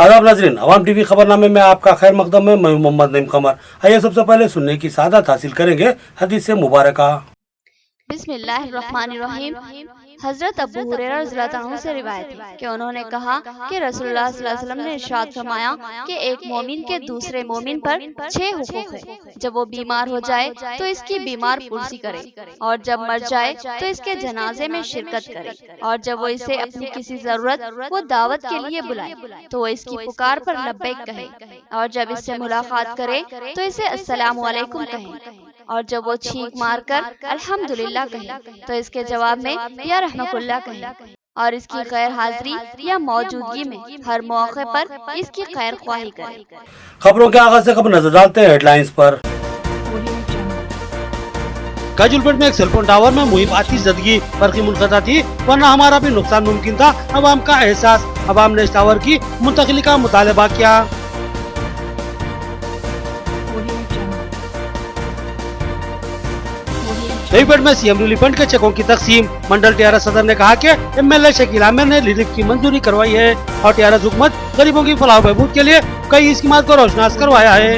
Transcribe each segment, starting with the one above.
आदाब नाज़रीन, अवाम टीवी खबरनामे में आपका खैर मकदम है। मैं मोहम्मद नईम कमर। आइए सबसे पहले सुनने की सादत हासिल करेंगे हदीस मुबारका। बिस्मिल्लाहिर्रहमानिर्रहीम। हजरत अबू हुरैरा रज़ियल्लाहु अन्हु से रिवायत है कि उन्होंने कहा कि रसूलुल्लाह सल्लल्लाहु अलैहि वसल्लम ने इरशाद फरमाया कि एक मोमिन के दूसरे मोमिन पर 6 हुकूक है। जब वो बीमार हो जाए तो इसकी बीमार पुरसी करे, और जब मर जाए तो इसके जनाजे में शिरकत करे, और जब वो इसे अपनी किसी जरूरत वो दावत के लिए बुलाए तो वो इसकी पुकार पर लब्बैक कहे, और जब इससे मुलाकात करे तो इसे अस्सलामु अलैकुम कहे, और जब वो छींक मार कर अल्हम्दुलिल्लाह कहे तो इसके जवाब में या रहमकुल्लाह कहे, और इसकी गैर हाजिरी या मौजूदगी में हर मौके पर इसकी खैर ख्वाही करे। खबरों के आगाज से खबर नजर डालते हैं हेडलाइंस पर। काजुलपेट में एक सेलफोन टावर में मुहिम आतिशज़दगी बरक़ी मुनक़ता थी, वरना हमारा भी नुकसान मुमकिन था। अवाम का एहसास, अवाम ने इस टावर की मुंतकिली का मुतालबा किया। नईपेट में सीएम रिलीफ फंड के चेकों की तकसीम, मंडल टीआरएस सदर ने कहा कि एमएलए शकील आमिर ने रिलीफ की मंजूरी करवाई है और टीआरएस हुकूमत गरीबों की फलाह बहबूद के लिए कई स्कीमात को रोशनास करवाया है।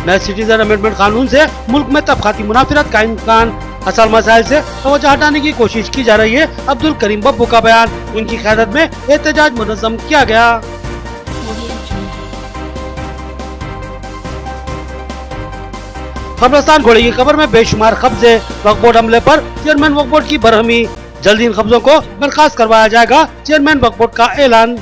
नए सिटीजन अमेंडमेंट कानून से मुल्क में तबकाती मुनाफिरत का इम्कान, असल मसाइल से तवज्जो हटाने की कोशिश की जा रही है। अब्दुल करीम बब्बू का बयान, उनकी क़यादत में एहतजाज मुनज़्ज़म किया गया। कब्रिस्तान घोड़े की खबर में बेशुमार कब्जे, वक्फ बोर्ड हमले पर चेयरमैन वक्फ बोर्ड की बरहमी, जल्द इन कब्जों को बर्खास्त करवाया जाएगा, चेयरमैन वक्फ बोर्ड का ऐलान।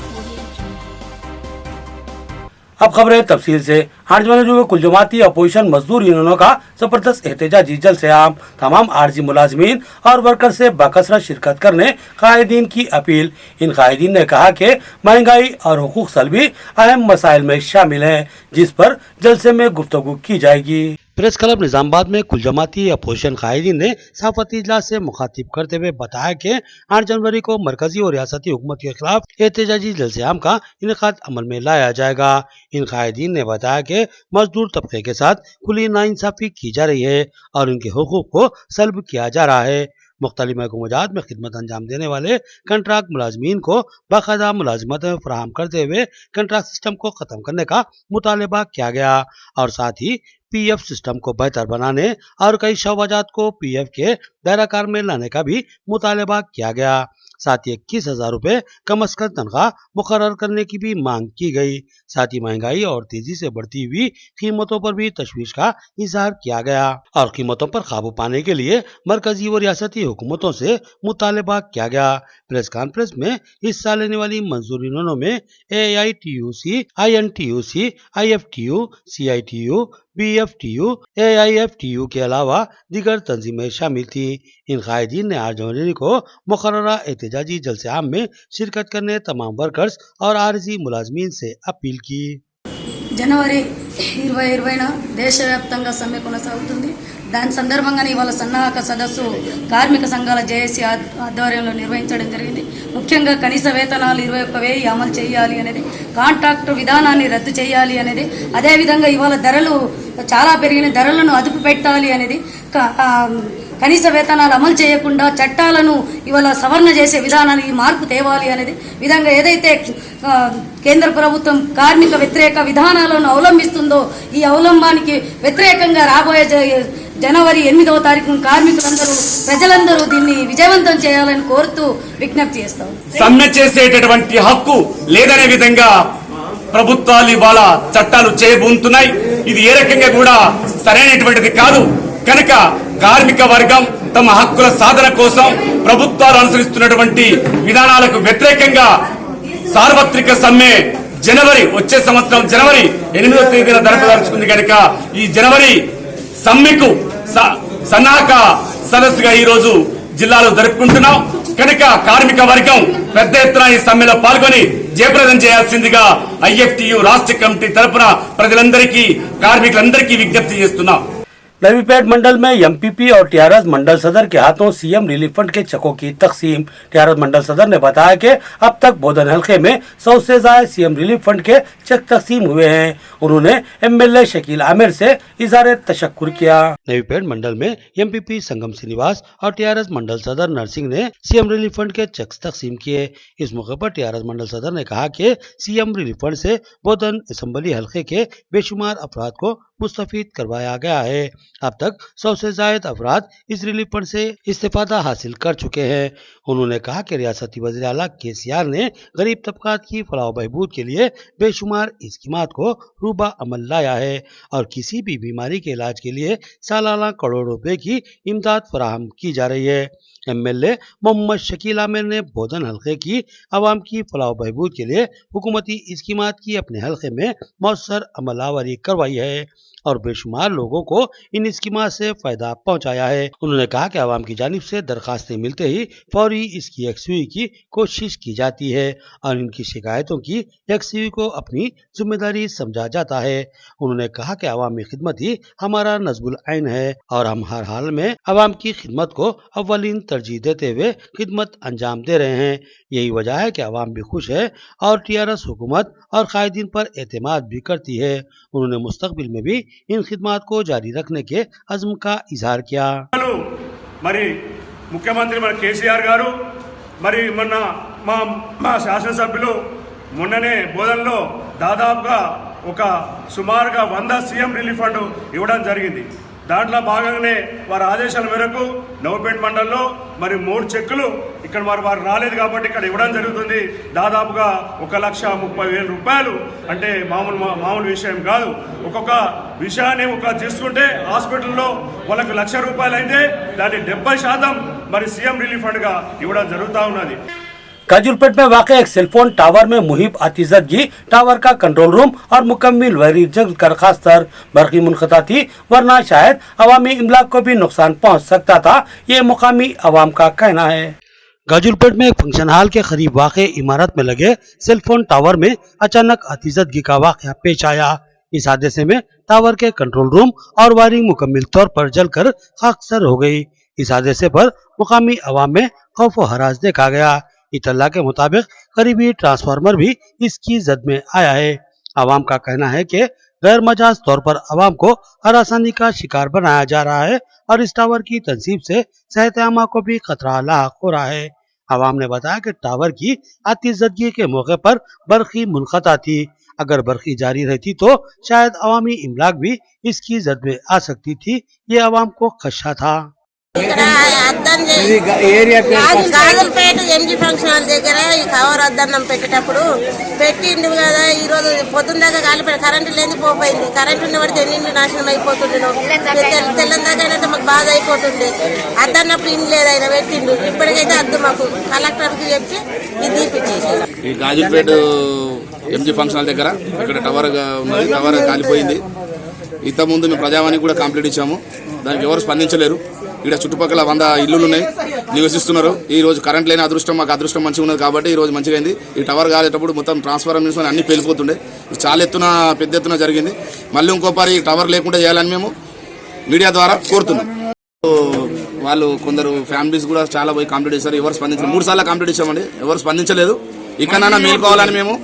अब खबरें तफसील से। हाटजमानी कुल जमाती अपोजिशन मजदूर यूनियनों का जबरदस्त एहतजाजी जलसे आम, तमाम आर्जी मुलाजमीन और वर्कर से बाकसरत शिरकत करने कायदीन की अपील। इन कायदीन ने कहा कि महंगाई और हुकूक सल्बी अहम मसाइल में शामिल है, जिस पर जलसे में गुफ्तगू की जाएगी। प्रेस क्लब निजामाबाद में कुल जमाती अपोजिशन कायदीन ने सहाफती इजलास से मुखातिब करते हुए बताया कि 8 जनवरी को मरकजी और रियासती हुकूमत के खिलाफ एहतजाजी जलसे आम का इनेकाद अमल में लाया जाएगा। इन कायदीन ने बताया कि मजदूर तबके के साथ खुली नाइंसाफी की जा रही है और उनके हुकूक को सल्ब किया जा रहा है। मुख्तलिफ महकूमजात में खिदमत अंजाम देने वाले कंट्राक्ट मुलाजमीन को बाकायदा मुलाजमत फराहम करते हुए कंट्राक्ट सिस्टम को ख़त्म करने का मुतालबा किया गया और साथ ही पीएफ सिस्टम को बेहतर बनाने और कई शौबाजात को पीएफ के दायराकार में लाने का भी मुतालबा किया गया। साथ ही 21,000 रुपये कम अज़ कम तनख्वाह मुकर्रर करने की भी मांग की गई। साथ ही महंगाई और तेजी से बढ़ती हुई कीमतों पर भी तशवीश का इजहार किया गया और कीमतों पर काबू पाने के लिए मरकजी और रियासती हुकूमतों से मुतालबा किया गया। प्रेस कॉन्फ्रेंस में हिस्सा लेने वाली मंजूर यूनियनों में AITUC, INTUC, IFTU, CITU, BFTU, AIFTU के अलावा दीगर तंजीमें शामिल थी। इन कायदीन ने 8 जनवरी को मुकर्ररा एहतजाजी जलसे आम में शिरकत करने तमाम वर्कर्स और आरजी मुलाजमीन से अपील की। जनवरी 2020 దేశవ్యాప్తంగా సమ్మె కొనసాగుతుంది। దాని సందర్భంగానే ఇవాళ సన్నాహక సదస్సు కార్మిక సంఘాల జేఏసీ ఆధ్వర్యంలో నిర్వహించడం జరిగింది। ముఖ్యంగా కనీస వేతనాలు 21,000 అమలు చేయాలి అనేది, కాంట్రాక్ట్ విధానాన్ని రద్దు చేయాలి అనేది, అదేవిధంగా ఇవాళ ధరలు చాలా పెరిగిన ధరలను అదుపు పెట్టాలి అనేది, కనీస వేతనాలు అమలు చేయకుండా చట్టాలను ఇవాళ సవరణ చేసే విధానానికి మార్పు తేవాలి అనేది విధంగా ఏదైతే కేంద్ర ప్రభుత్వం కార్మిక వ్యతిరేక విధానాలను అవలంబిస్తుందో ఈ అవలంబనానికి వ్యతిరేకంగా రాబోయే జనవరి 8వ తారీఖున కార్మికులందరూ ప్రజలందరూ దీన్ని విజయవంతం చేయాలని కోరుతూ విజ్ఞప్తి చేస్తాం। సమ్మె చేసేటటువంటి హక్కు లేదనే విధంగా ప్రభుత్వాలు ఇవాళ చట్టాలు చేయబోతున్నాయి। ఇది ఏ రకంగా కూడా సరైనటువంటిది కాదు కనుక కార్మిక వర్గం తమ హక్కుల సాధన కోసం ప్రభుత్వాలు అనుసరిస్తున్నటువంటి విధానాలకు వ్యతిరేకంగా సార్వత్రిక సమ్మె వచ్చే సంవత్సరం జనవరి 8వ తేదీన జరపదలుచుకుంది కనుక ఈ జనవరి సమ్మెకు సన్నాహక సదస్సుగా ఈ రోజు జిల్లాలో జరుపుకుంటున్నాం కనుక కార్మిక వర్గం పెద్ద ఎత్తున ఈ సమ్మెలో పాల్గొని జయప్రదం చేయాల్సిందిగా IFTU రాష్ట్ర కమిటీ తరపున ప్రజలందరికీ కార్మికులందరికీ విజ్ఞప్తి చేస్తున్నాం। नवीपेट मंडल में एमपीपी और टीआरएस मंडल सदर के हाथों सीएम रिलीफ फंड के चेकों की तकसीम। टीआरएस मंडल सदर ने बताया कि अब तक बोधन हलके में 100 से ज्यादा सीएम रिलीफ फंड के चेक तकसीम हुए हैं। उन्होंने एमएलए शकील आमिर से इज़हार तशक्कुर किया। नवीपेट मंडल में एमपीपी संगम श्रीनिवास और टीआरएस मंडल सदर नरसिंह ने सीएम रिलीफ फंड के चेक तकसीम किए। इस मौके पर टीआरएस मंडल सदर ने कहा कि सीएम रिलीफ फंड से बोधन असेंबली हलके के बेशुमार अफराद को मुस्तफीद करवाया गया है। अब तक 100 से ज्यादा अफराद इस रिलीफ फंड से इस्तेफादा हासिल कर चुके हैं। उन्होंने कहा कि रियासती वज़ीर आला केसीआर ने गरीब तबकात की फलाह बहबूद के लिए बेशुमार स्कीमात को रूबा अमल लाया है और किसी भी बीमारी के इलाज के लिए सालाना करोड़ों रुपए की इमदाद फराहम की जा रही है। एमएलए मोहम्मद शकील आमिर ने बोधन हलके की आवाम की फलाह बहबूद के लिए हुकूमती स्कीमात की अपने हलके में मौसर अमलावरी करवाई है और बेशुमार लोगों को इन स्कीमात से फायदा पहुंचाया है। उन्होंने कहा कि आवाम की जानिब से दरखास्तें मिलते ही फौरी इसकी यकसुई की कोशिश की जाती है और इनकी शिकायतों की यकसुई को अपनी जिम्मेदारी समझा जाता है। उन्होंने कहा कि आवामी खिदमत ही हमारा नज़्बुल ऐन है और हम हर हाल में आवाम की खिदमत को अव्वलीन तरजीह देते हुए खिदमत अंजाम दे रहे हैं। यही वजह है कि आवाम भी खुश है और टीआरएस हुकूमत और कायदीन पर एतमाद भी करती है। उन्होंने मुस्तकबिल में भी इन खिदमात को जारी रखने के अज़्म का इजहार किया। మరి ముఖ్యమంత్రి మన కేసీఆర్ గారు మరి మొన్న మా శాసనసభ్యులు మొన్ననే బోధనలో దాదాపుగా ఒక సుమారుగా 100 సీఎం రిలీఫ్ ఫండ్ ఇవ్వడం జరిగింది। దాంట్లో భాగంగానే వారి ఆదేశాల మేరకు నవపేట మండలంలో మరి 3 చెక్కులు ఇక్కడ వారు రాలేదు కాబట్టి ఇక్కడ ఇవ్వడం జరుగుతుంది। దాదాపుగా 1,30,000 రూపాయలు అంటే మామూలు విషయం కాదు। ఒక్కొక్క విషయాన్ని తీసుకుంటే హాస్పిటల్లో వాళ్ళకి 1,00,000 రూపాయలు అయితే దాన్ని 70% మరి సీఎం రిలీఫ్ ఫండ్ గా ఇవ్వడం జరుగుతూ ఉన్నది। काजुलपेट में वाक़ एक सेलफोन टावर में मुहिब आतिज़दगी, टावर का कंट्रोल रूम और मुकम्मल वायरिंग जल कर खासतर बरक़ी मुनक़ता थी, वरना शायद अवामी इमलाक को भी नुकसान पहुँच सकता था, ये मुकामी अवाम का कहना है। गाजुलपेट में एक फंक्शन हॉल के करीब वाक़े इमारत में लगे सेलफोन टावर में अचानक आतिज़दगी का वाक़या पेश आया। इस हादसे में टावर के कंट्रोल रूम और वायरिंग मुकम्मल तौर पर जलकर खाकसर हो गई। इस हादसे पर मुकामी अवाम में खौफ व हरास देखा गया। इतला के मुताबिक करीबी ट्रांसफार्मर भी इसकी जद में आया है। आवाम का कहना है कि गैर मजाज तौर पर आवाम को हरासानी का शिकार बनाया जा रहा है और इस टावर की तनसीब से सेहत आमा को भी खतरा लाक हो रहा है। आवाम ने बताया कि टावर की आतिज़दगी के मौके पर बरक़ी मुनक़ता थी। अगर बरक़ी जारी रहती तो शायद अवामी इमलाक भी इसकी जद में आ सकती थी, ये आवाम को खदशा था। గాజులపేట ఎంజీ ఫంక్షన్ హాల్ దగ్గర ఈ కవర్ అద్దన్నం పెట్టేటప్పుడు పెట్టిండు కదా। ఈ రోజు పొద్దున్న దాకా కాలిపోయి కరెంటు లేని పోయింది। కరెంటు ఉన్నవాడితే ఎన్ని నాశనం అయిపోతుండే, తెల్లని దాకా అయితే మాకు బాధ అయిపోతుండే। అద్దన్నప్పుడు ఇన్ని లేదు, ఆయన పెట్టిండు। ఇప్పటికైతే అద్దు మాకు కలెక్టర్కి చెప్పి ఇది తీపిచ్చేసి ఈ గాజులపేట ఎంజీ ఫంక్షన్ హాల్ దగ్గర ఇక్కడ టవర్ ఉన్నది, టవర్ కాలిపోయింది। ఇంతకుముందు మేము ప్రజావాణికి కూడా కంప్లైంట్ ఇచ్చాము, దానికి ఎవరు స్పందించలేరు। ఇక్కడ చుట్టుపక్కల 100 ఇల్లులు ఉన్నాయి, నివసిస్తున్నారు। ఈ రోజు కరెంట్ లేని అదృష్టం మాకు అదృష్టం మంచిగా ఉన్నది కాబట్టి ఈ రోజు మంచిగా అయింది। ఈ టవర్ కాలేటప్పుడు మొత్తం ట్రాన్స్ఫార్మర్స్ అన్ని పేలిపోతుండే, చాలా పెద్ద ఎత్తున జరిగింది। మళ్ళీ ఇంకోపారి ఈ టవర్ లేకుండా చేయాలని మేము మీడియా ద్వారా కోరుతున్నాం। వాళ్ళు కొందరు ఫ్యామిలీస్ కూడా చాలా పోయి కంప్లీట్ చేశారు, ఎవరు స్పందించలేదు। 3 సార్లు కంప్లీట్ ఇచ్చామండి, ఎవరు స్పందించలేదు। ఇకనైనా మేలుకోవాలని మేము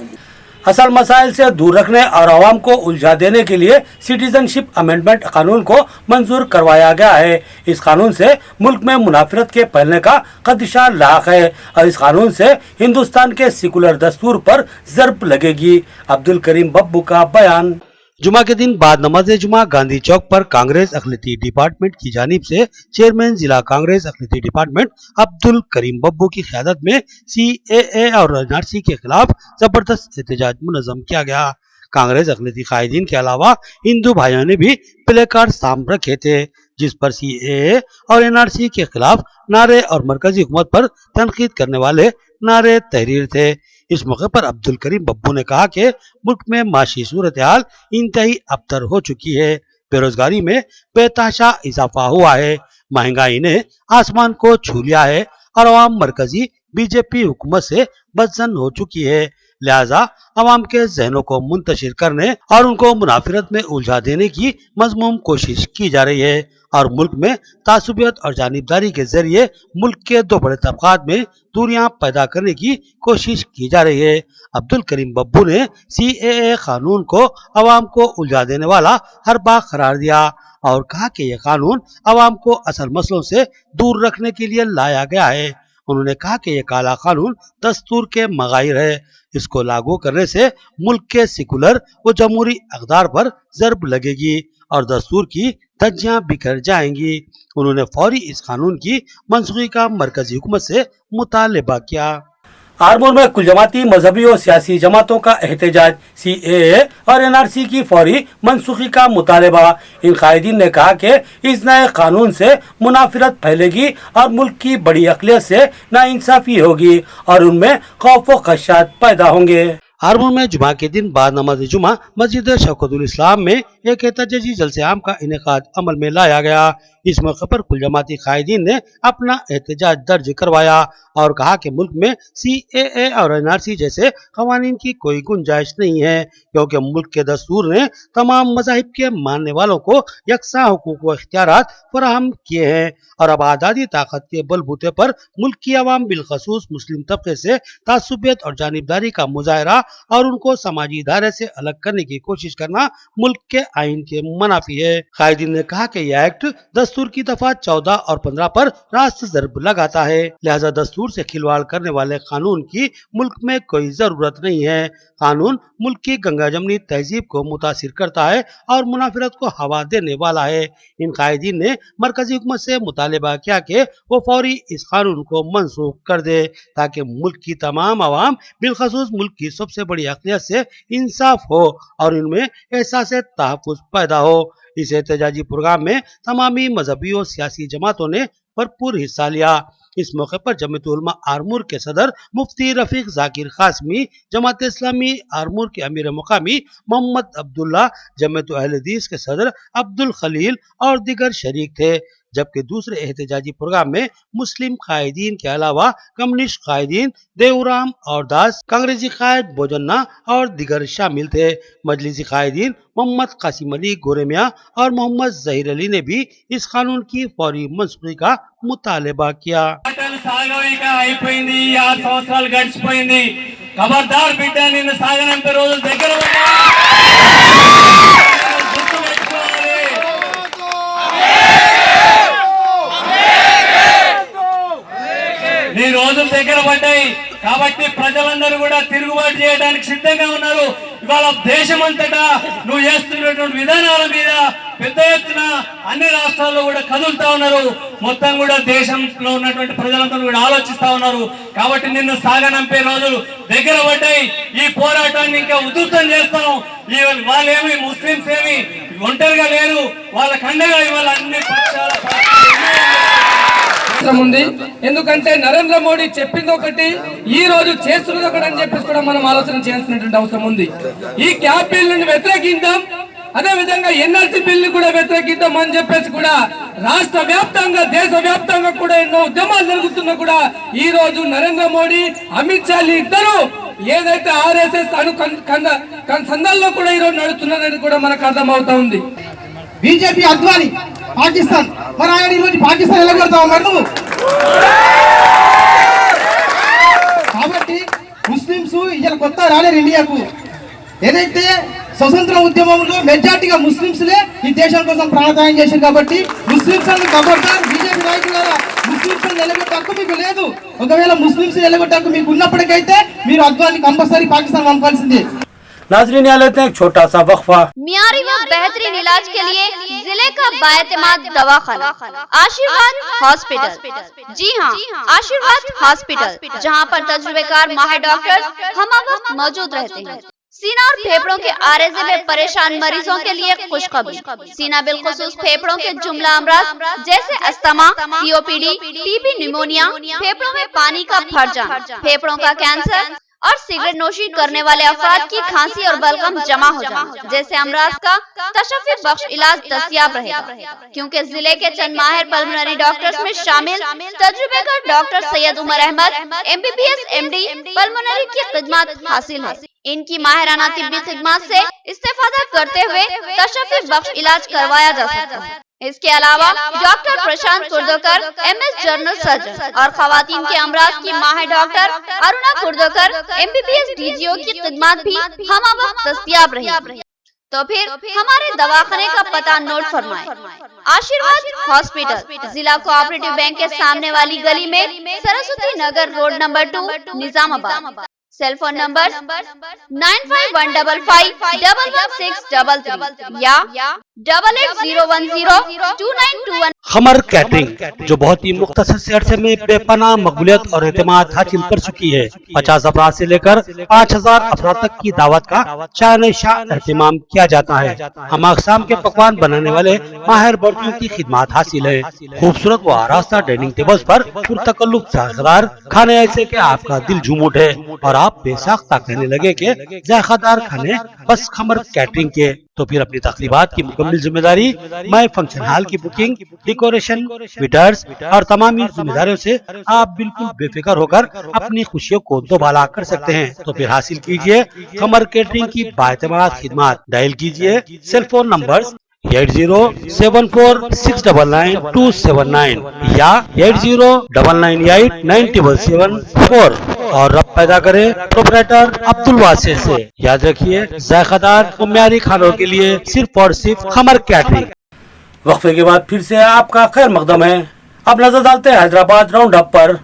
असल मसाइल से दूर रखने और आवाम को उलझा देने के लिए सिटीजनशिप अमेंडमेंट कानून को मंजूर करवाया गया है। इस कानून से मुल्क में मुनाफरत के फैलने का खदशा लाक है और इस कानून से हिंदुस्तान के सेकुलर दस्तूर पर ज़रब लगेगी। अब्दुल करीम बब्बू का बयान। जुमा के दिन बाद नमाज जुमा गांधी चौक पर कांग्रेस अखिलती डिपार्टमेंट की जानिब से चेयरमैन जिला कांग्रेस अखिलती डिपार्टमेंट अब्दुल करीम बब्बू की क़यादत में CAA और NRC के खिलाफ जबरदस्त एहतजाज मुनज़्ज़म किया गया। कांग्रेस अखिलती कायदीन के अलावा हिंदू भाइयों ने भी प्ले कार्ड साम रखे थे, जिस पर CAA और NRC के खिलाफ नारे और मरकजी हुकूमत पर तनकीद करने वाले नारे तहरीर थे। इस मौके पर अब्दुल करीम बब्बू ने कहा कि मुल्क में माशी सूरत हाल इंतहाई अबतर हो चुकी है, बेरोजगारी में बेतहाशा इजाफा हुआ है, महंगाई ने आसमान को छू लिया है और अवाम मरकजी बीजेपी हुकूमत से बदजन हो चुकी है। लिहाजा अवाम के जहनों को मुंतशिर करने और उनको मुनाफिरत में उलझा देने की मज़मूम कोशिश की जा रही है और मुल्क में तासुबियत और जानिबदारी के जरिए मुल्क के दो बड़े तबकात में दूरियां पैदा करने की कोशिश की जा रही है। अब्दुल करीम बब्बू ने CAA कानून को अवाम को उलझा देने वाला हरबा करार दिया और कहा कि यह कानून अवाम को असल मसलों से दूर रखने के लिए लाया गया है। उन्होंने कहा कि यह काला कानून दस्तूर के मगाहिर है, इसको लागू करने से मुल्क के सेकुलर व जमहूरी अक़दार पर ज़रब लगेगी और दस्तूर की धज्जियां बिखर जाएंगी। उन्होंने फौरी इस कानून की मनसूखी का मरकजी हुकूमत से मुतालबा किया। आरमूर में कुल जमाती मजहबी और सियासी जमातों का एहतजाज, CAA और NRC की फौरी मनसूखी का मुतालबा। इन कायदीन ने कहा कि इस नए कानून से मुनाफिरत फैलेगी और मुल्क की बड़ी अक़लियत से नाइंसाफी होगी और उनमें खौफ व खदशात पैदा होंगे। आरमूर में जुमा के दिन बाद नमाज जुमा मस्जिद शौकतुल इस्लाम में एक एहतजाजी जलसे आम का इनेकाद अमल में लाया गया। इस मौके पर कुल जमाती कायदीन ने अपना एहतजाज दर्ज करवाया और कहा कि मुल्क में CAA और NRC जैसे कवानीन की कोई गुंजाइश नहीं है, क्योंकि मुल्क के दस्तूर ने तमाम मज़ाहिब के मानने वालों को यकसा हुकूक व इख्तियारात फराहम किए हैं और अब आज़ादी ताकत के बलबूते पर मुल्क की अवाम बिलखसूस मुस्लिम तबके से तासुबियत और जानिबदारी का मुजाहरा और उनको समाजी दायरे से अलग करने की कोशिश करना मुल्क के आइन के मुनाफी है। कायदीन ने कहा कि यह एक्ट दस्तूर की दफा 14 और 15 पर रास्त ज़रब लगाता है, लिहाजा दस्तूर से खिलवाड़ करने वाले कानून की मुल्क में कोई जरूरत नहीं है। कानून मुल्क की गंगा जमनी तहजीब को मुतासिर करता है और मुनाफिरत को हवा देने वाला है। इन कायदीन ने मरकजी हुकूमत से मुतालबा किया कि वो फौरी इस कानून को मनसूख कर दे ताकि मुल्क की तमाम अवाम बिलखसूस मुल्क की सबसे बड़ी अक़लियत से इंसाफ हो और इनमें एहसास तहफ़्फ़ुज़ पैदा हो। इस एहतजाजी प्रोग्राम में तमामी मजहबी और सियासी जमातों ने भरपूर हिस्सा लिया। इस मौके पर जमीयत उलमा आरमूर के सदर मुफ्ती रफीक जाकिर कासमी, जमात इस्लामी आरमूर के अमीर मुकामी मोहम्मद अब्दुल्ला, जमीयत अहले हदीस के सदर अब्दुल खलील और दीगर शरीक थे। जबकि दूसरे एहतजाजी प्रोग्राम में मुस्लिम कायदीन के अलावा कम्युनिस्ट कायदीन देवराम और दास, कांग्रेसी कायद बोजन्ना और दीगर शामिल थे। मजलिसी कायदीन मोहम्मद कासिम अली गोरेमिया और मोहम्मद जहीर अली ने भी इस कानून की फौरी मनसूखी का मुतालबा किया। खबरदार बिड्ड निन्नु सागనంపే రోజులు దగ్గర ఈ రోజులు దగ్గర పడ్డాయి కాబట్టి ప్రజలందరూ కూడా తిరుగుబాటు చేయడానికి సిద్ధంగా ఉన్నారు। ఇవాళ దేశమంతటా నువ్వు చేస్తున్నటువంటి విధానాల మీద పెద్ద ఎత్తున అన్ని రాష్ట్రాల్లో కూడా కదులుతా ఉన్నారు। మొత్తం కూడా దేశంలో ఉన్నటువంటి ప్రజలందరూ కూడా ఆలోచిస్తా ఉన్నారు। కాబట్టి నిన్ను సాగనంపే రోజులు దగ్గర పడ్డాయి। ఈ పోరాటాన్ని ఇంకా ఉధృతం చేస్తాం। వాళ్ళేమి ముస్లింస్ ఏమి ఒంటరిగా లేరు, వాళ్ళ కండగా ఇవాళ అన్ని పక్షాల ఉంది। ఎందుకంటే నరేంద్ర మోడీ చెప్పింది ఒకటి, ఈ రోజు చేస్తున్నది ఒకటి అని చెప్పేసి కూడా మనం ఆలోచన చేయాల్సినటువంటి అవసరం ఉంది। ఈ క్యాబ్ బిల్లుని వ్యతిరేకిద్దాం, అదే విధంగా NRC బిల్లు కూడా వ్యతిరేకిద్దాం అని చెప్పేసి కూడా రాష్ట్ర వ్యాప్తంగా దేశ వ్యాప్తంగా కూడా ఎన్నో ఉద్యమాలు జరుగుతున్నా కూడా ఈ రోజు నరేంద్ర మోడీ, అమిత్ షా ఇద్దరు ఏదైతే RSS సందర్భంలో కూడా ఈ రోజు నడుస్తున్నారని కూడా మనకు అర్థమవుతా ఉంది। బీజేపీ అద్వానీ పాకిస్తాన్, మరి ఆయన ఈరోజు పాకిస్తాన్ ఎలా కొడతావు మరి నువ్వు? కాబట్టి ముస్లింస్ ఇలా కొత్త రాలేరు ఇండియాకు। ఏదైతే స్వతంత్ర ఉద్యమంలో మెజార్టీగా ముస్లింస్లే ఈ దేశం కోసం ప్రాణత్యాగం చేశారు కాబట్టి ముస్లింస్ ఖబర్దార్, బీజేపీ నాయకులారా, ముస్లింస్ నిలబెట్టే హక్కు మీకు లేదు। ఒకవేళ ముస్లింస్ నిలబెట్టే హక్కు మీకు ఉన్నప్పటికైతే మీరు అద్వానీ కంపల్సరీ పాకిస్తాన్ పంపాల్సిందే। नाज़रीन, यहाँ लेते हैं एक छोटा सा वक्फा। मियारी व बेहतरीन इलाज के लिए जिले का बाएतमाद दवाखाना आशीर्वाद हॉस्पिटल। जी हाँ, आशीर्वाद हॉस्पिटल, जहाँ पर तजुर्बेकार माहिर डॉक्टर हम वक्त मौजूद रहते हैं। सीना और फेफड़ों के आरेजे में परेशान मरीजों के लिए खुशखबरी। सीना बिलखुसूस फेफड़ों के जुमला अमराज जैसे अस्थमा, COPD, TB, निमोनिया, फेफड़ों में पानी का भर जाना, फेफड़ों का कैंसर और सिगरेट नोशी करने वाले अफराद की खांसी और बलगम जमा हो जाना जैसे अमराज का तशफ़्फ़ी बख्श इलाज दस्तयाब रहेगा, क्योंकि जिले के चंद माहिर पल्मोनरी डॉक्टर्स में शामिल तजुर्बेकार doctor Syed Umar Ahmed MBBS MD pulmonary की खिदमत हासिल है। इनकी माहिराना तिब्बी खिदमत से इस्तेफादा करते हुए तशफ़्फ़ी बख्श इलाज करवाया जा सकता है। इसके अलावा डॉक्टर प्रशांत कुर्दोकर MS जनरल सर्जन और खवातीन के अमराज की माहिर डॉक्टर अरुणा कुर्दोकर MBBS DGO की खिदमत भी हम वक्त दस्तयाब रहेगी। तो फिर हमारे दवाखाने का पता नोट फरमाएं। आशीर्वाद हॉस्पिटल, जिला कोऑपरेटिव बैंक के सामने वाली गली में, Saraswati Nagar road number 2, Nizamabad. Cell phone number 9515511633 या 8801029291। खमर कैटरिंग जो बहुत ही मुख्तसर से अरसे में बेपनाह मकबूलियत और एतमाद हासिल कर चुकी है। 50 अफराद से लेकर 5000 अफराद तक की दावत का शान एहतमाम किया जाता है। हम अक़साम के पकवान बनाने वाले माहिर बर्तियों की खिदमत हासिल है। खूबसूरत व आरास्ता डाइनिंग टेबल्स पर पुरतकल्लुफ़ जायकेदार खाने ऐसे के आपका दिल झूम उठे और आप बेसाख्ता कहने लगे कि जायकेदार खाने बस खमर कैटरिंग के। तो फिर अपनी तकरीबात की मुकम्मल जिम्मेदारी माय फंक्शन हॉल की बुकिंग, डेकोरेशन, वेटर्स और तमाम जिम्मेदारियों से आप बिल्कुल बेफिक्र होकर अपनी खुशियों को दोबाला कर सकते हैं। तो फिर हासिल कीजिए खमर कैटरिंग की बाएतमाद खिदमत। डायल कीजिए सेल फोन नंबर 8074699279 या 8099897774 और रब पैदा करे प्रोपराइटर अब्दुल वासे से। याद रखिए जायकेदार और म्यारी खानों के लिए सिर्फ और सिर्फ खमर कैटरिंग। वक्फे के बाद फिर से आपका खैर मकदम है। अब नजर डालते हैं हैदराबाद राउंड अप पर।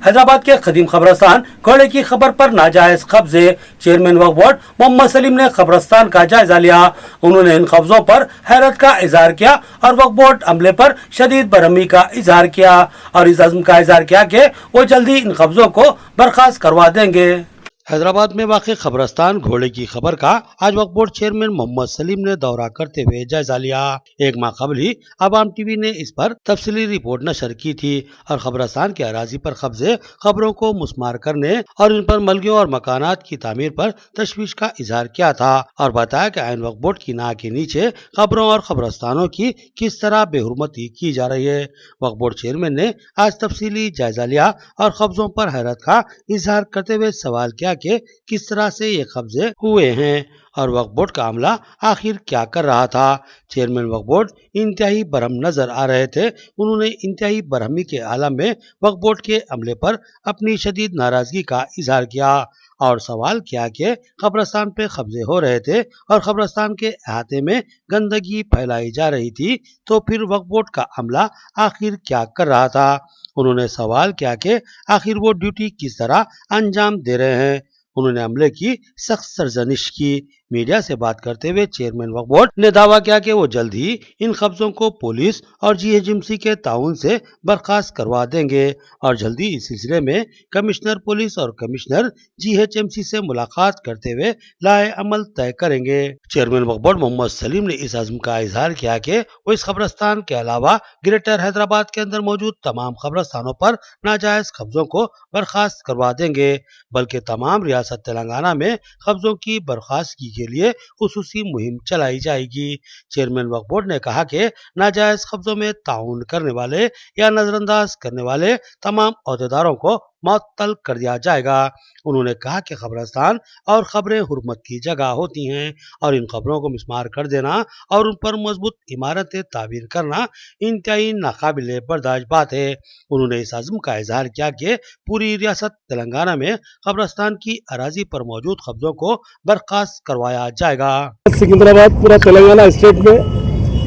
हैदराबाद के कदीम कब्रस्तान घोड़े की खबर पर नाजायज कब्जे। चेयरमैन वक्फ बोर्ड मोहम्मद सलीम ने कब्रस्तान का जायजा लिया। उन्होंने इन कब्जों पर हैरत का इजहार किया और वक्फ बोर्ड अमले पर शदीद बरहमी का इजहार किया और इस अज़्म का इजहार किया कि वो जल्दी इन कब्जों को बर्खास्त करवा देंगे। हैदराबाद में वाक़ कब्रस्तान घोड़े की खबर का आज वक्फ बोर्ड चेयरमैन मोहम्मद सलीम ने दौरा करते हुए जायजा लिया। एक माह कबल ही अवाम टीवी ने इस पर तफसीली रिपोर्ट नशर की थी और कब्रस्तान के अराजी पर कब्जे, खबरों को मुस्मार करने और इन पर मलगियों और मकानात की तामीर पर तशवीश का इजहार किया था और बताया कि आइन वक्फ बोर्ड की नाक के नीचे कब्रों और कब्रस्तानों की किस तरह बेहुरमती की जा रही है। वक्फ बोर्ड चेयरमैन ने आज तफसीली जायजा लिया और कब्जों पर हैरत का इजहार करते हुए सवाल किया कि किस तरह से ये कब्जे हुए हैं और वक्फ बोर्ड का अमला आखिर क्या कर रहा था। चेयरमैन वक्फ बोर्ड इंतहाई बरहम नजर आ रहे थे। उन्होंने इंतहाई बरहमी के आलम में वक्फ बोर्ड के अमले पर अपनी शदीद नाराजगी का इजहार किया और सवाल किया कि कब्रस्तान पे कब्जे हो रहे थे और कब्रस्तान के अहाते में गंदगी फैलाई जा रही थी, तो फिर वक्फ बोर्ड का अमला आखिर क्या कर रहा था। उन्होंने सवाल किया कि आखिर वो ड्यूटी किस तरह अंजाम दे रहे हैं। उन्होंने अमले की सख्त सरजनिश की। मीडिया से बात करते हुए चेयरमैन वक्फ बोर्ड ने दावा किया कि वो जल्द ही इन कब्जों को पुलिस और GHMC के ताउन से बर्खास्त करवा देंगे और जल्दी इस सिलसिले में कमिश्नर पुलिस और कमिश्नर GHMC से मुलाकात करते हुए लाए अमल तय करेंगे। चेयरमैन वक्फ बोर्ड मोहम्मद सलीम ने इस अज़्म का इजहार किया कि वो इस कब्रस्तान के अलावा ग्रेटर हैदराबाद के अंदर मौजूद तमाम कब्रस्तानों पर नाजायज कब्जों को बर्खास्त करवा देंगे, बल्कि तमाम रियासत तेलंगाना में कब्जों की बर्खास्तगी के लिए खुसूसी मुहिम चलाई जाएगी। चेयरमैन वक्फ बोर्ड ने कहा कि नाजायज कब्जों में ताउन करने वाले या नजरअंदाज करने वाले तमाम अहदेदारों को मुअत्तल कर दिया जाएगा। उन्होंने कहा कि कब्रस्तान और खबरें हुर्मत की जगह होती हैं और इन खबरों को मिस्मार कर देना और उन पर मजबूत इमारतें ताबीर करना इंतहाई नाकाबिले बर्दाश्त बात है। उन्होंने इस अज़्म का इजहार किया कि पूरी रियासत तेलंगाना में कब्रस्तान की अराजी पर मौजूद कब्जों को बर्खास्त करवाया जाएगा। सिकंदराबाद पूरा तेलंगाना स्टेट में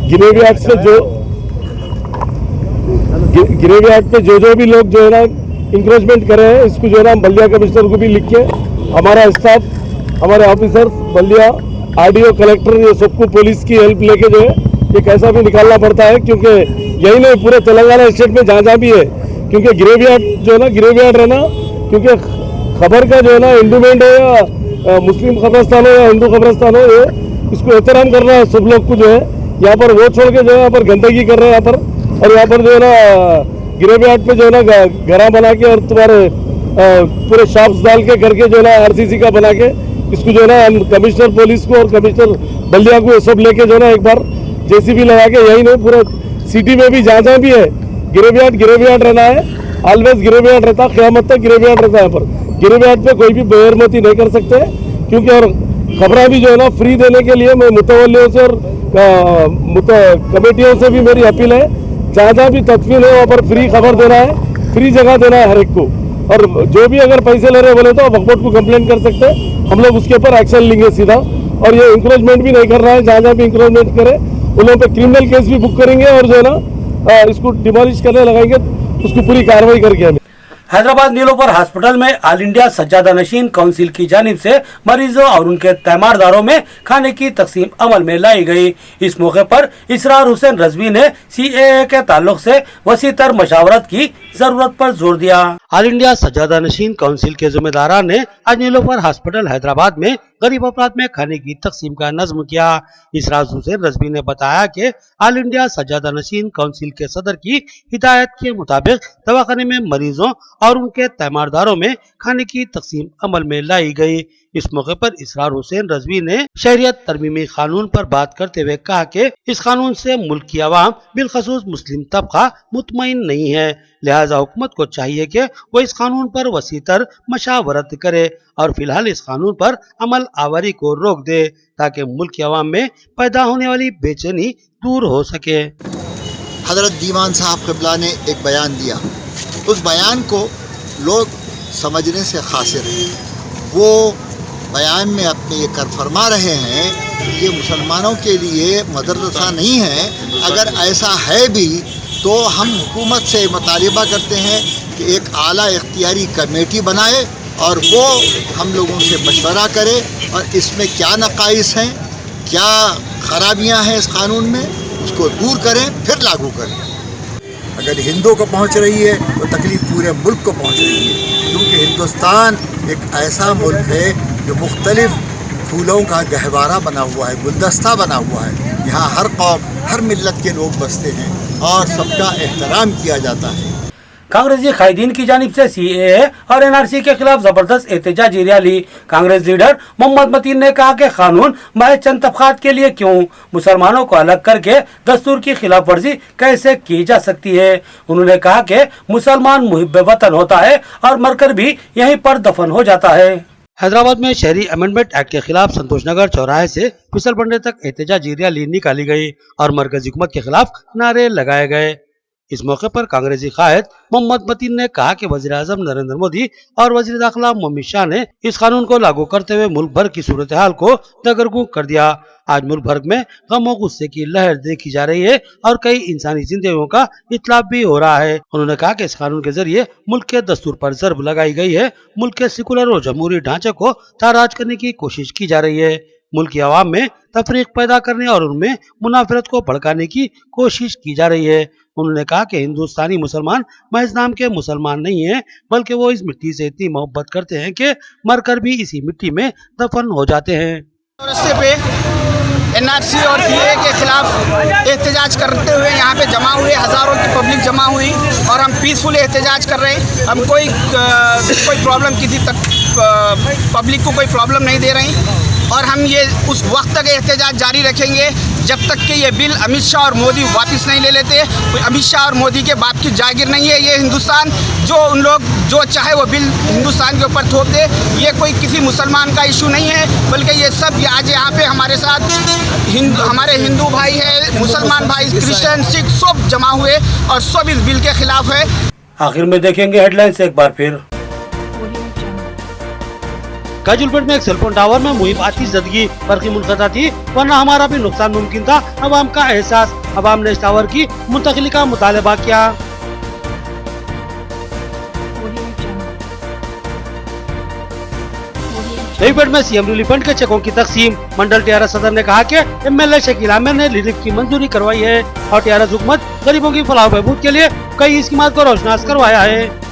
गिरेवियार्ड पे जो भी लोग जो है ना इंक्रोचमेंट कर रहे हैं, इसको जो है ना बल्दिया कमिश्नर को भी लिख के हमारा स्टाफ, हमारे ऑफिसर्स, बल्दिया RDO, कलेक्टर, ये सबको पुलिस की हेल्प लेके जो है ये कैसा भी निकालना पड़ता है, क्योंकि यही नहीं पूरे तेलंगाना स्टेट में जहाँ भी है, क्योंकि गिरेवियार्ड जो है ना गिरेवियार्ड रहना, क्योंकि खबर का जो है ना इंडूमेंट है या मुस्लिम कब्रस्तान हो या हिंदू कब्रस्तान हो, ये इसको एहतराम करना है सब लोग को जो है। यहाँ पर वो छोड़ के जो है यहाँ पर गंदगी कर रहे हैं, यहाँ पर और यहाँ पर जो है ना गिरेबिहाट पे जो है ना घरा बना के और तुम्हारे पूरे शॉप्स डाल के करके जो है ना आरसीसी का बना के इसको जो है ना हम कमिश्नर पुलिस को और कमिश्नर बल्दिया को ये सब लेके जो है ना एक बार जेसीबी लगा के यही नहीं पूरा सिटी में भी जहाँ भी है गिरेबिहाट रहना है, ऑलवेज गिरेबिहाट रहता, क़यामत तक गिरेबिहाट रहता है। यहाँ पर गिरेबिहाट पे कोई भी बेहरमती नहीं कर सकते क्योंकि और खबरें भी जो है ना फ्री देने के लिए मैं मुतवल्लियों से और कमेटियों से भी मेरी अपील है, जहाँ भी तदफीन है वहाँ पर फ्री खबर देना है, फ्री जगह देना है हर एक को। और जो भी अगर पैसे ले रहे बोले तो वक्फ बोर्ड को कंप्लेंट कर सकते हैं, हम लोग उसके ऊपर एक्शन लेंगे सीधा। और ये इंक्रोचमेंट भी नहीं कर रहा है, जहाँ भी इंक्रोचमेंट करे उन लोगों पे क्रिमिनल केस भी बुक करेंगे और जो है ना इसको डिमोलिश करने लगाएंगे, उसको पूरी कार्रवाई करके हमें। हैदराबाद नीलोफर हॉस्पिटल में ऑल इंडिया सज्जादा नशीन काउंसिल की जानिब से मरीजों और उनके तैमारदारों में खाने की तकसीम अमल में लाई गई। इस मौके पर इसरार हुसैन रजवी ने सीएए के ताल्लुक से वसीतर मशावरत की जरूरत पर जोर दिया। ऑल इंडिया सज्जादा नशीन काउंसिल के जिम्मेदारान ने आज नीलोफर हॉस्पिटल हैदराबाद में गरीब अफराद में खाने की तकसीम का नज्म किया। इसरार हुसैन रजवी ने बताया कि ऑल इंडिया सज्जादा नशीन काउंसिल के सदर की हिदायत के मुताबिक दवाखाने में मरीजों और उनके तैमारदारों में खाने की तकसीम अमल में लाई गई। इस मौके पर इसरार हुसैन रजवी ने शहरियत तरमीमी कानून पर बात करते हुए कहा कि इस कानून से मुल्क की आवाम बिलखसूस मुस्लिम तबका मुतमईन नहीं है, लिहाजा हुकूमत को चाहिए कि वो इस कानून पर वसीतर मशावरत करे और फिलहाल इस कानून पर अमल आवरी को रोक दे ताकि मुल्क की आवाम में पैदा होने वाली बेचैनी दूर हो सके। हजरत दीवान साहब क़िबला ने एक बयान दिया, उस बयान को लोग समझने से कासिर हैं। वो बयान में अपने ये कर फरमा रहे हैं ये मुसलमानों के लिए मदरसा नहीं है। अगर ऐसा है भी तो हम हुकूमत से मुतालिबा करते हैं कि एक आला इख्तियारी कमेटी बनाए और वो हम लोगों से मशवरा करे और इसमें क्या नकाइस हैं, क्या खराबियां हैं इस कानून में, उसको दूर करें फिर लागू करें। अगर हिंदुओं को पहुंच रही है तो तकलीफ पूरे मुल्क को पहुंच रही है, क्योंकि हिंदुस्तान एक ऐसा मुल्क है जो मुख्तलिफ फूलों का गहवारा बना हुआ है, गुलदस्ता बना हुआ है। यहाँ हर कौम हर मिल्लत के लोग बसते हैं और सबका एहतराम किया जाता है। कांग्रेसी कायदीन की जानिब से सीएए और एनआरसी के खिलाफ जबरदस्त एहतजाजी रैली। कांग्रेस लीडर मोहम्मद मतीन ने कहा कि कानून महज चंद तबकात के लिए क्यों, मुसलमानों को अलग करके दस्तूर की खिलाफ वर्जी कैसे की जा सकती है। उन्होंने कहा कि मुसलमान मुहिब्बे वतन होता है और मरकर भी यहीं पर दफन हो जाता है। हैदराबाद में शहरी अमेंडमेंट एक्ट के खिलाफ संतोष नगर चौराहे से फिसल बंडे तक एहतजाजी रैली निकाली गई और मरकजी हुकूमत के खिलाफ नारे लगाए गए। इस मौके पर कांग्रेसी कायद मोहम्मद मतीन ने कहा कि वजीर आजम नरेंद्र मोदी और वजीर दाखिला मोमिन शाह ने इस कानून को लागू करते हुए मुल्क भर की सूरत हाल को दगरगू कर दिया। आज मुल्क भर में गम और गुस्से की लहर देखी जा रही है और कई इंसानी जिंदगियों का इतलाफ भी हो रहा है। उन्होंने कहा कि इस कानून के जरिए मुल्क के दस्तूर पर ज़र्ब लगाई गई है, मुल्क के सेकुलर और जमहूरी ढांचे को ताराज करने की कोशिश की जा रही है, मुल्क की आवाम में तफरीक पैदा करने और उनमें मुनाफरत को भड़काने की कोशिश की जा रही है। उन्होंने कहा कि हिंदुस्तानी मुसलमान महज नाम के मुसलमान नहीं हैं, बल्कि वो इस मिट्टी से इतनी मोहब्बत करते हैं कि मरकर भी इसी मिट्टी में दफन हो जाते हैं। रस्ते पे एनआरसी और सीएए के खिलाफ एहतजाज करते हुए यहाँ पे जमा हुए, हज़ारों की पब्लिक जमा हुई और हम पीसफुल एहतजाज कर रहे हैं। हम कोई प्रॉब्लम किसी तक पब्लिक को कोई प्रॉब्लम नहीं दे रहे और हम ये उस वक्त तक एहतजाज जारी रखेंगे जब तक कि ये बिल अमित शाह और मोदी वापस नहीं ले लेते। अमित शाह और मोदी के बाप की जागीर नहीं है ये हिंदुस्तान, जो उन लोग जो चाहे वो बिल हिंदुस्तान के ऊपर थोप दे। ये कोई किसी मुसलमान का इशू नहीं है, बल्कि ये सब आज यहाँ पे हमारे साथ हमारे हिंदू भाई है, मुसलमान भाई, क्रिश्चियन, सिख सब जमा हुए और सब इस बिल के खिलाफ है। आखिर में देखेंगे हेडलाइंस एक बार फिर। काजुलपेट में एक सेलफोन टावर में मुहिम आतिश ज़दगी बरक़ी मुनक़ता थी, वरना हमारा भी नुकसान मुमकिन था। अवाम का एहसास, अवाम ने इस टावर की मुंतकिली का मुतालबा किया। नवीपेट में सीएम रिलीफ फंड के चेकों की तकसीम। मंडल टीआरएस सदर ने कहा कि एमएलए शकील आमिर ने रिलीफ की मंजूरी करवाई है और टीआरएस हुकूमत गरीबों की फलाह बहबूद के लिए कई स्कीमात को रोशनास करवाया है।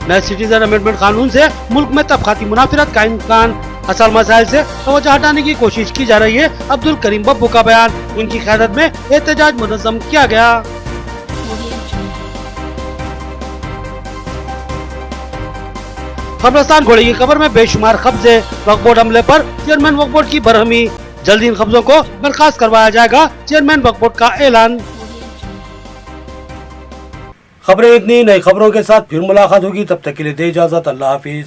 नए सिटीजन अमेंडमेंट कानून से मुल्क में तबकाती मुनाफिरत का इम्कान। असल मसाइल से तवज्जो हटाने की कोशिश की जा रही है। अब्दुल करीम बब्बू का बयान, उनकी क़यादत में एहतजाज मुनज़्ज़म किया गया। कब्रिस्तान घोड़े की खबर में बेशुमार कब्जे, वक्फ बोर्ड हमले पर चेयरमैन वक्फ बोर्ड की बरहमी, जल्द इन कब्जों को बर्खास्त करवाया जाएगा, चेयरमैन वक्फ बोर्ड का ऐलान। खबरें इतनी, नई खबरों के साथ फिर मुलाकात होगी, तब तक के लिए दे इजाजत, अल्लाह हाफिज।